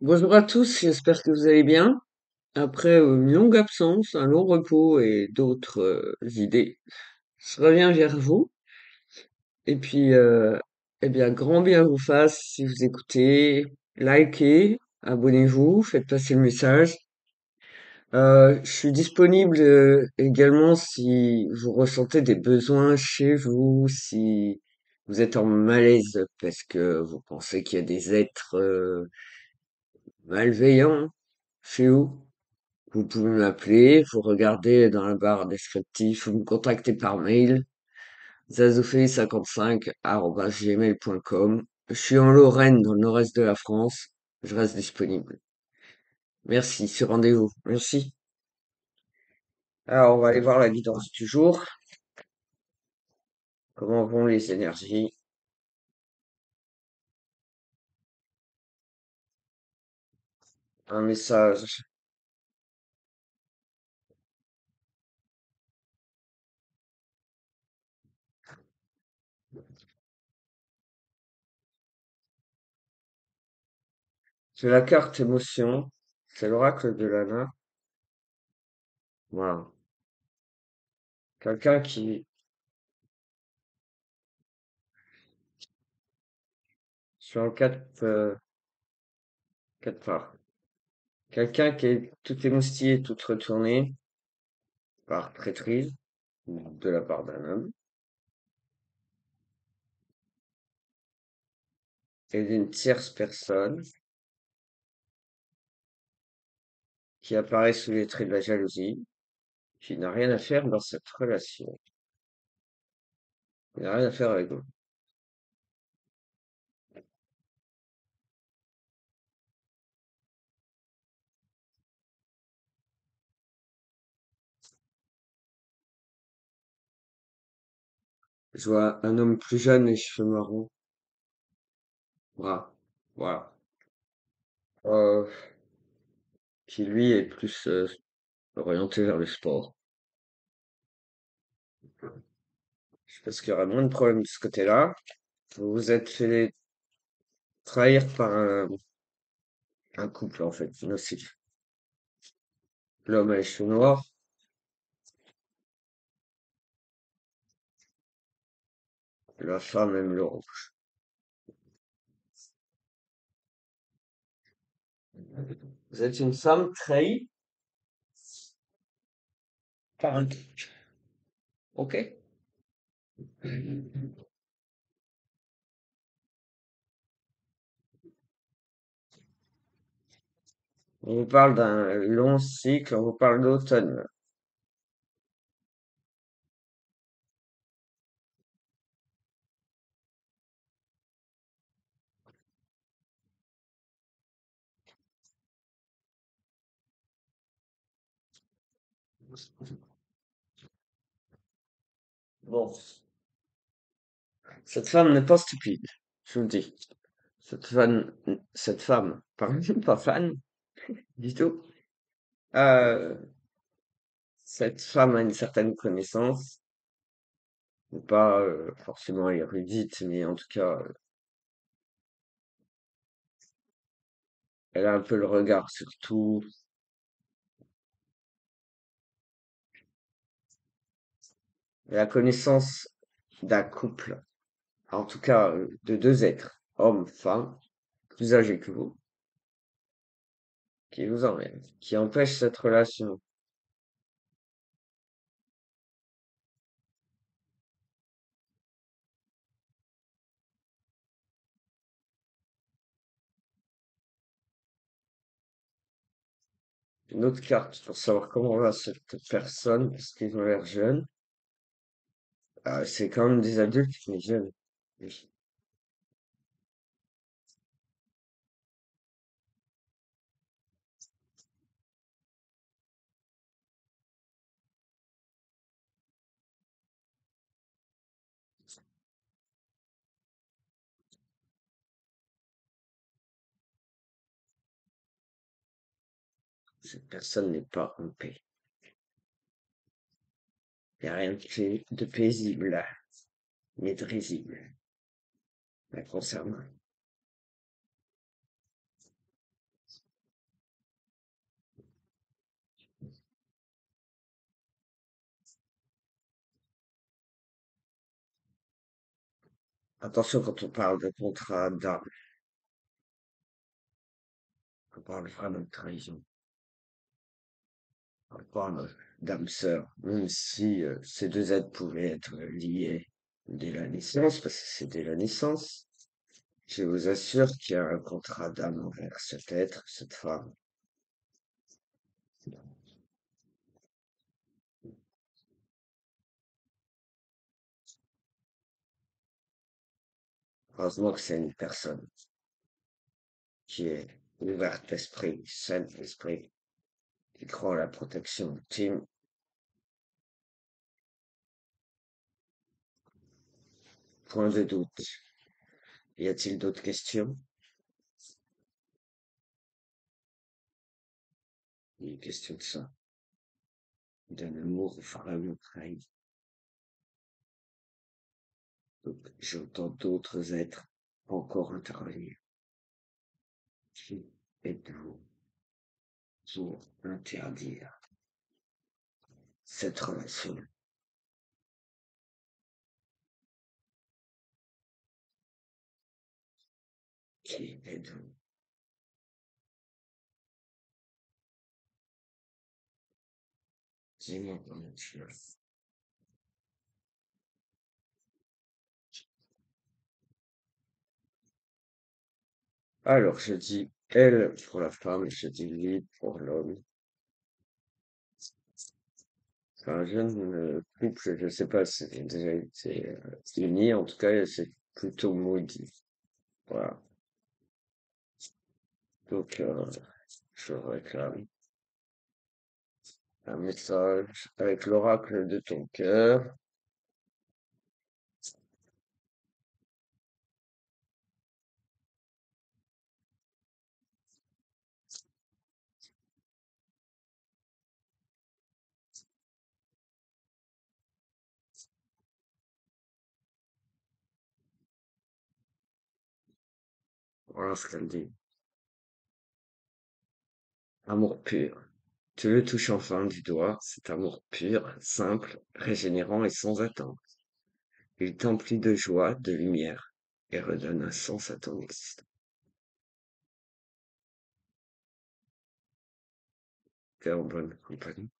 Bonjour à tous, j'espère que vous allez bien. Après une longue absence, un long repos et d'autres idées, je reviens vers vous. Et puis, eh bien, grand bien vous fasse si vous écoutez, likez, abonnez-vous, faites passer le message. Je suis disponible également si vous ressentez des besoins chez vous, si vous êtes en malaise parce que vous pensez qu'il y a des êtres malveillants chez vous. Vous pouvez m'appeler, vous regardez dans la barre descriptive, vous me contactez par mail, zazoufei55@gmail.com. Je suis en Lorraine, dans le nord-est de la France. Je reste disponible. Merci, sur rendez-vous. Merci. Alors, on va aller voir la guidance du jour. Comment vont les énergies? Un message. C'est la carte émotion. C'est l'oracle de Lana. Voilà. Quelqu'un qui, sur un quatre parts. Quelqu'un qui est tout émoustillé, tout retourné par traîtrise de la part d'un homme et d'une tierce personne qui apparaît sous les traits de la jalousie, qui n'a rien à faire dans cette relation. Il n'a rien à faire avec vous. Je vois un homme plus jeune, les cheveux marrons. Voilà. Voilà. Euh, qui lui est plus orienté vers le sport. Je pense qu'il y aura moins de problèmes de ce côté-là. Vous vous êtes fait trahir par un couple, en fait, nocif. L'homme a les cheveux noirs, la femme aime le rouge. Vous êtes une femme trahie par un couple. Ok? On vous parle d'un long cycle, on vous parle d'automne. Bon, cette femme n'est pas stupide, je vous le dis. Cette femme, pardon, pas fan, du tout. Euh, cette femme a une certaine connaissance, pas forcément érudite, mais en tout cas, elle a un peu le regard sur tout. Elle a connaissance d'un couple, en tout cas de deux êtres, homme, femme, plus âgés que vous, qui vous emmènent, qui empêchent cette relation. Une autre carte pour savoir comment va cette personne, parce qu'ils ont l'air jeunes. C'est quand même des adultes, mais jeunes. Oui. Cette personne n'est pas en paix. Il n'y a rien de paisible là, mais de risible la concernant. Attention, quand on parle de contrat d'âme, on parle vraiment de trahison. On parle d'âme sœur, même si ces deux êtres pouvaient être liés dès la naissance, parce que c'est dès la naissance. Je vous assure qu'il y a un contrat d'âme envers cet être, cette femme. Heureusement que c'est une personne qui est ouverte d'esprit, saine d'esprit, qui croit en la protection ultime. Point de doute. Y a-t-il d'autres questions? Une question de ça, d'un amour vraiment trahi. Donc, j'entends d'autres êtres encore intervenir. Qui êtes-vous pour interdire cette relation? Qui êtes-vous? Dis-moi comment tu es. Alors, je dis elle pour la femme, je dis lui pour l'homme. C'est un jeune couple, je sais pas si c'est déjà été uni, en tout cas, c'est plutôt maudit. Voilà. Donc, je réclame un message avec l'oracle de ton cœur. Voilà ce qu'elle dit. Amour pur. Tu le touches enfin du doigt, cet amour pur, simple, régénérant et sans attente. Il t'emplit de joie, de lumière, et redonne un sens à ton existence. T'es en bonne compagnie.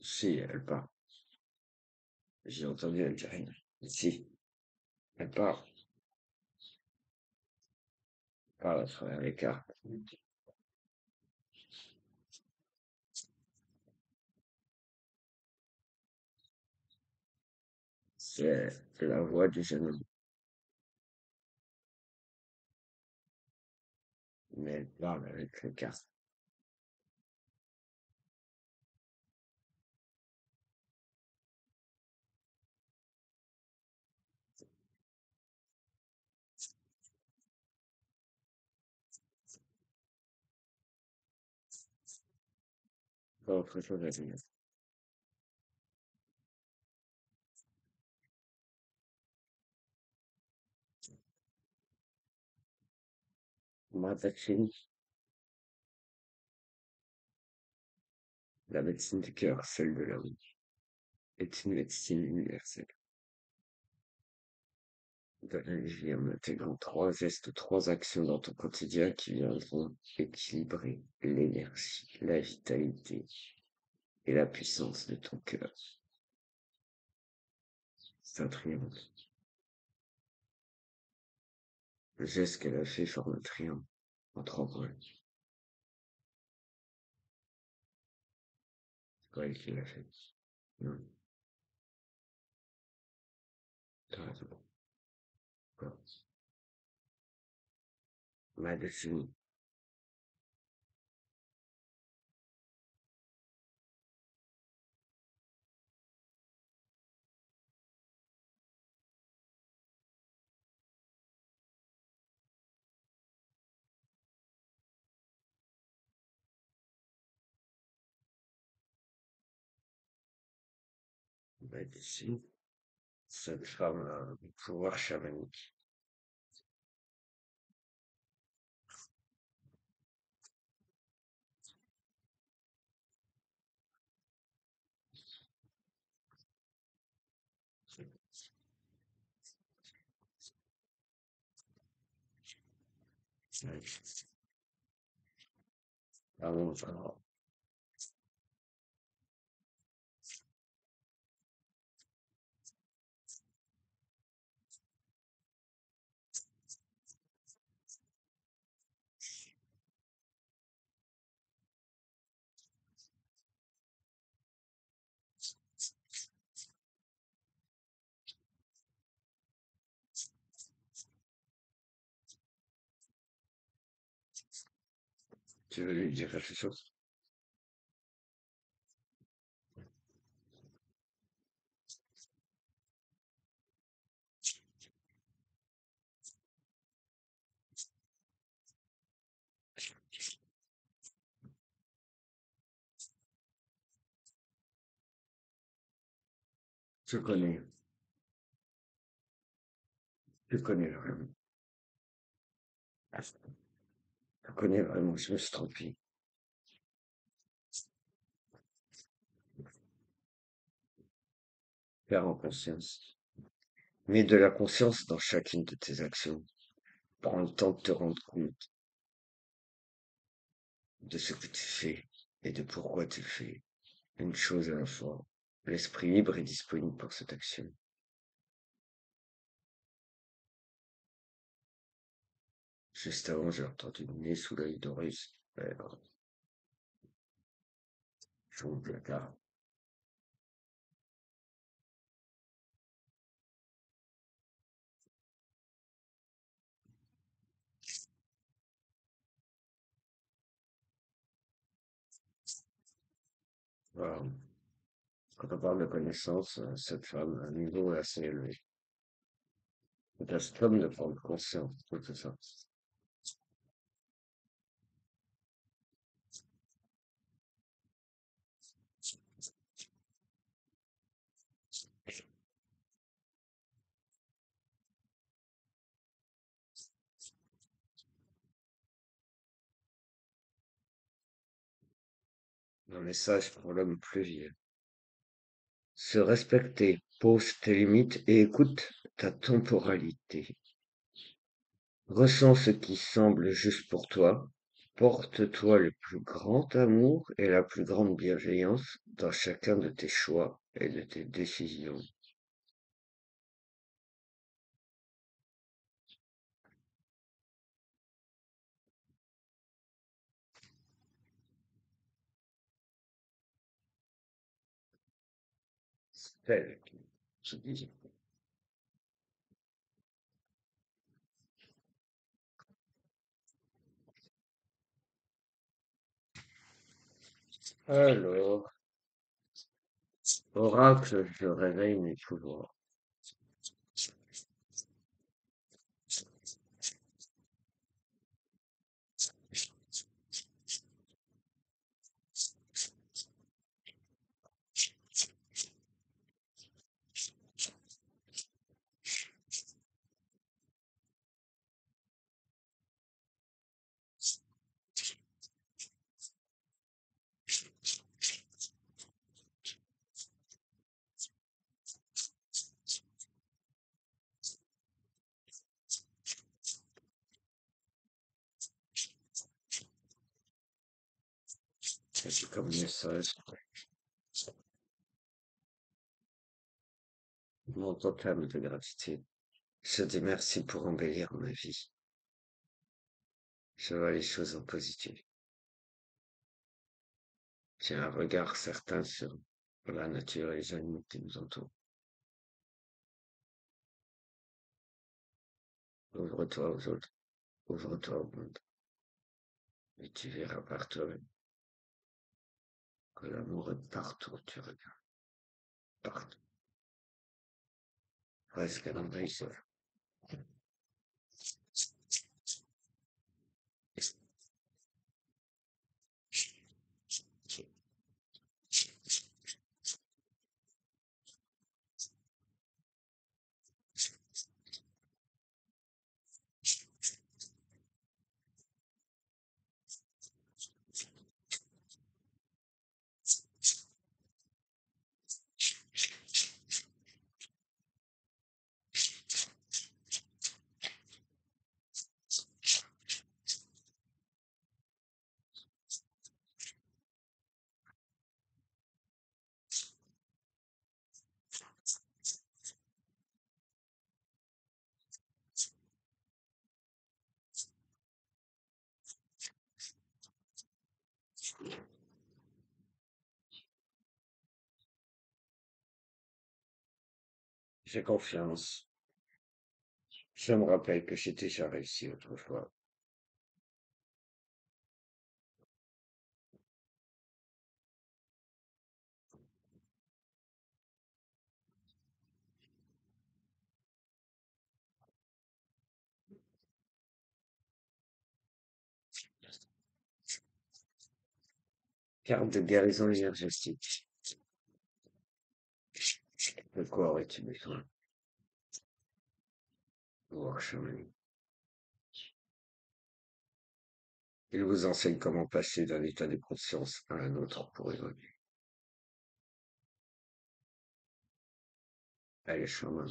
Si, elle part. J'ai entendu, elle dit rien. Si, elle part à travers les cartes. C'est la voix du jeune homme. Mais elle parle avec les cartes. Pas autre chose à dire. Ma médecine, la médecine du cœur, celle de l'homme, est une médecine universelle. De la vie en intégrant trois gestes, trois actions dans ton quotidien qui viendront équilibrer l'énergie, la vitalité et la puissance de ton cœur. C'est un triangle. Le geste qu'elle a fait forme un triangle en trois points. C'est pas elle qui l'a fait. Non, t'as raison. Quoi. Ma décennie. Bah, ici, cette femme a un pouvoir chamanique. Ouais. Ah bon, alors, tu veux lui dire quelque chose? Je connais, je connais vraiment. Je connais vraiment, je me suis trompé. Faire en conscience. Mets de la conscience dans chacune de tes actions. Prends le temps de te rendre compte de ce que tu fais et de pourquoi tu le fais. Une chose à la fois. L'esprit libre est disponible pour cette action. Juste avant, j'ai entendu le nez sous l'œil d'Horus. J'ouvre le placard. Voilà. Quand on parle de connaissance, cette femme a un niveau assez élevé. C'est à cet homme de prendre conscience de tout ça. Un message pour l'homme plus vieux. Se respecter, pose tes limites et écoute ta temporalité. Ressens ce qui semble juste pour toi. Porte-toi le plus grand amour et la plus grande bienveillance dans chacun de tes choix et de tes décisions. Tel qu'il se dit. Alors, oracle, je réveille mes pouvoirs. C'est comme message. Mon total de gratitude. Je dis merci pour embellir ma vie. Je vois les choses en positif. J'ai un regard certain sur la nature et les animaux qui nous entourent. Ouvre-toi aux autres, ouvre-toi au monde, et tu verras par toi-même que l'amour est partout où tu regardes, partout, presque à l'envahisseur. J'ai confiance. Je me rappelle que j'ai déjà réussi autrefois. Carte de guérison énergétique. De quoi aurais-tu besoin? Pouvoir chamanique. Il vous enseigne comment passer d'un état de conscience à un autre pour évoluer. Elle est chaman.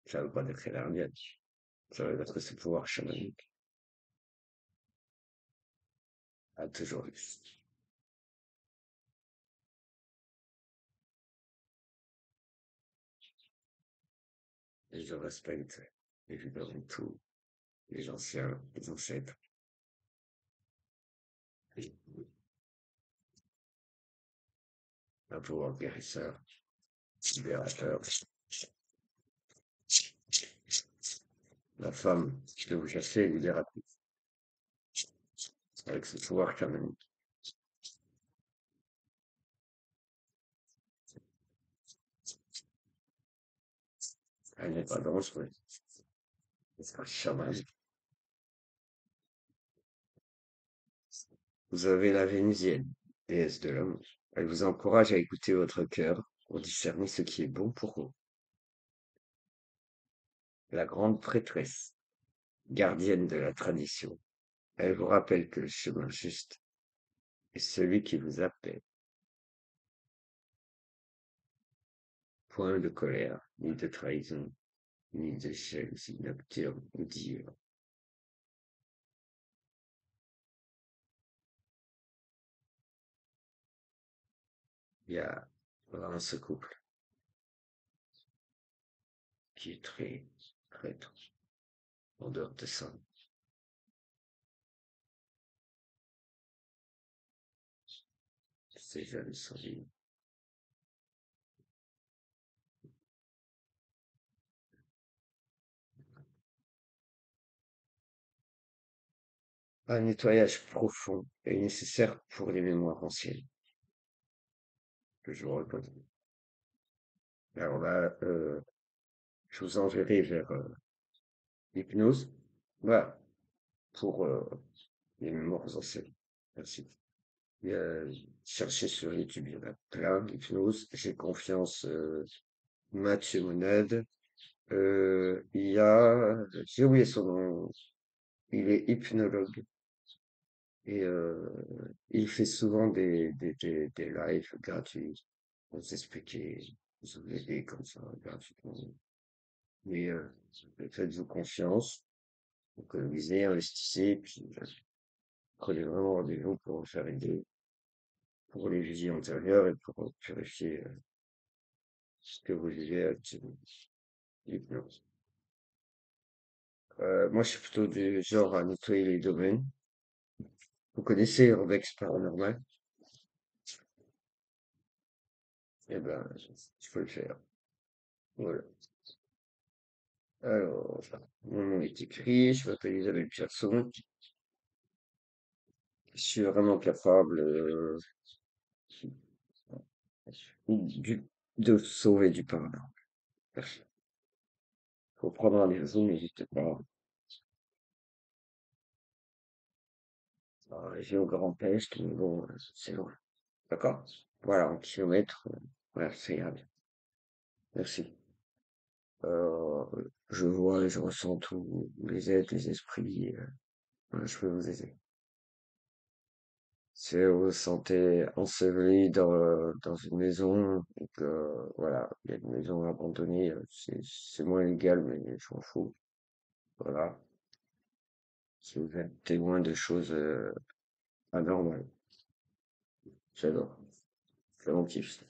Ça veut pas dire qu'elle est indienne. Ça veut dire que ce pouvoir chamanique a toujours existé. Et je respecte évidemment tous les anciens, les ancêtres, un pouvoir guérisseur, libérateur. La femme que vous cherchez est libératrice avec ce pouvoir chamanique. Elle n'est pas dangereuse. C'est un chaman. Vous avez la Vénusienne, déesse de l'amour. Elle vous encourage à écouter votre cœur pour discerner ce qui est bon pour vous. La grande prêtresse, gardienne de la tradition. Elle vous rappelle que le chemin juste est celui qui vous appelle. Point de colère, ni de trahison, ni de jalousie nocturne ou diurne. Il y a vraiment ce couple qui est très prêtre en dehors de ça. Ces jeunes sont libres. Un nettoyage profond est nécessaire pour les mémoires anciennes que je vous recommande. Alors là, je vous enverrai vers l'hypnose. Voilà, pour les mémoires anciennes. Merci. Cherchez sur YouTube, il y en a plein d'hypnose. J'ai confiance, Mathieu Monade. Il y a, j'ai oublié son nom, il est hypnologue et il fait souvent des lives gratuits pour vous expliquer, vous aider comme ça gratuitement. Mais faites-vous confiance, économisez, investissez, puis prenez vraiment rendez-vous pour vous faire aider pour les visions antérieures et pour purifier ce que vous vivez actuellement. L'hypnose. Moi, je suis plutôt du genre à nettoyer les domaines. Vous connaissez Urbex Paranormal? Eh ben, je peux le faire. Voilà. Alors, mon nom est écrit, je m'appelle Isabelle Pierson. Je suis vraiment capable du- de sauver du paranormal. Faut prendre rendez-vous, n'hésitez pas. En région Grand Est, mais bon, c'est loin. D'accord? Voilà, en kilomètres, voilà, c'est agréable. Merci. Euh, je vois et je ressens tous les êtres, les esprits. Voilà, je peux vous aider. Si vous vous sentez enseveli dans une maison, et que voilà, il y a une maison abandonnée, c'est moins légal, mais je m'en fous. Voilà. Si vous êtes témoin de choses anormales, j'adore. Je mon kiff.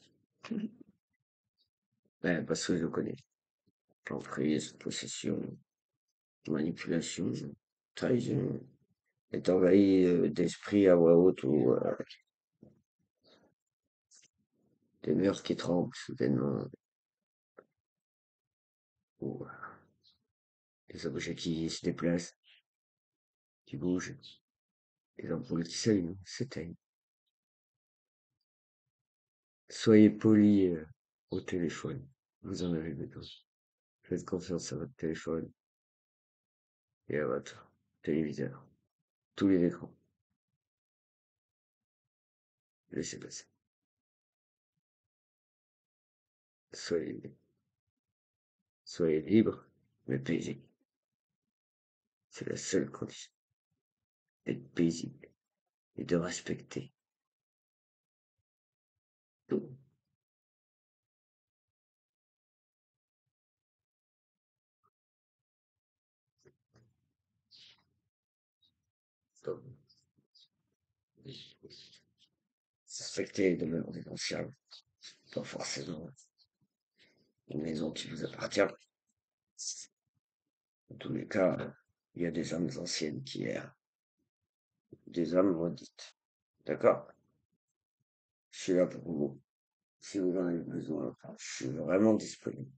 Parce que je connais. Emprise, possession, manipulation, trahison, est envahi d'esprit à voix haute ou des murs qui tremblent soudainement. ou des objets qui se déplacent, qui bougent, des ampoules qui s'allument, s'éteignent. Soyez poli au téléphone. Vous en avez besoin. Faites confiance à votre téléphone et à votre téléviseur. Tous les écrans. Laissez passer. Soyez, soyez libre, mais paisible. C'est la seule condition. D'être paisible et de respecter tout. Comme respecter les demeures des anciens. Pas forcément une maison qui vous appartient. Dans tous les cas, il y a des âmes anciennes qui errent, des âmes maudites. D'accord? Je suis là pour vous. Si vous en avez besoin, enfin, je suis vraiment disponible.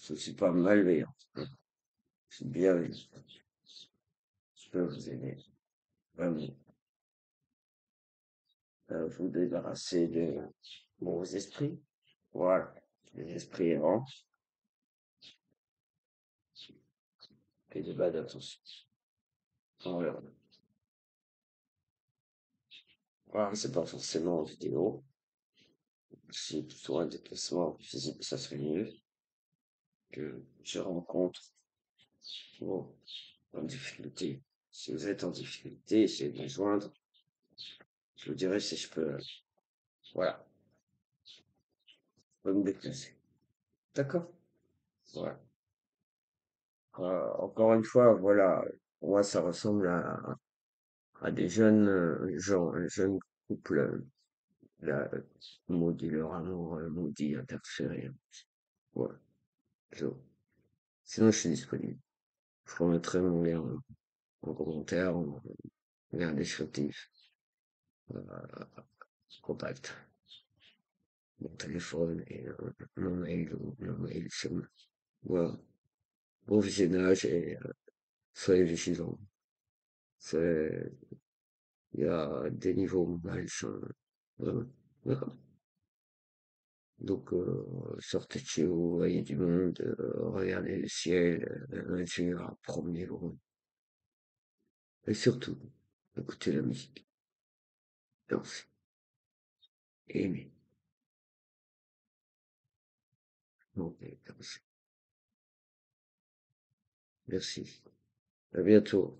Je suis pas malveillant. Je suis bienveillant. Je peux vous aider. Vraiment. Vous débarrasser de mauvais esprits. Voilà. Les esprits errants et de bad attention. Voilà. Voilà, c'est pas forcément en vidéo. Si plutôt un déplacement physique, ça serait mieux que je rencontre bon, en difficulté. Si vous êtes en difficulté, essayez de me joindre. Je vous dirai si je peux, voilà, me déplacer. D'accord? Voilà. Encore une fois, voilà, pour moi, ça ressemble à des jeunes gens, un jeune couple, là, maudit leur amour, maudit, interféré. Voilà. Je- Sinon, je suis disponible. Je remettrai mon lien en commentaire, en lien descriptif, contact, mon téléphone et mon mail ou mon mail. Voilà. Bon visionnage et soyez vigilants. C'est, il y a des niveaux malsains. Vraiment. D'accord. Donc, sortez de chez vous, voyez du monde, regardez le ciel, la nature, promenez-vous. Et surtout, écoutez la musique, dansez, aimez, montez, dansez. Merci. À bientôt.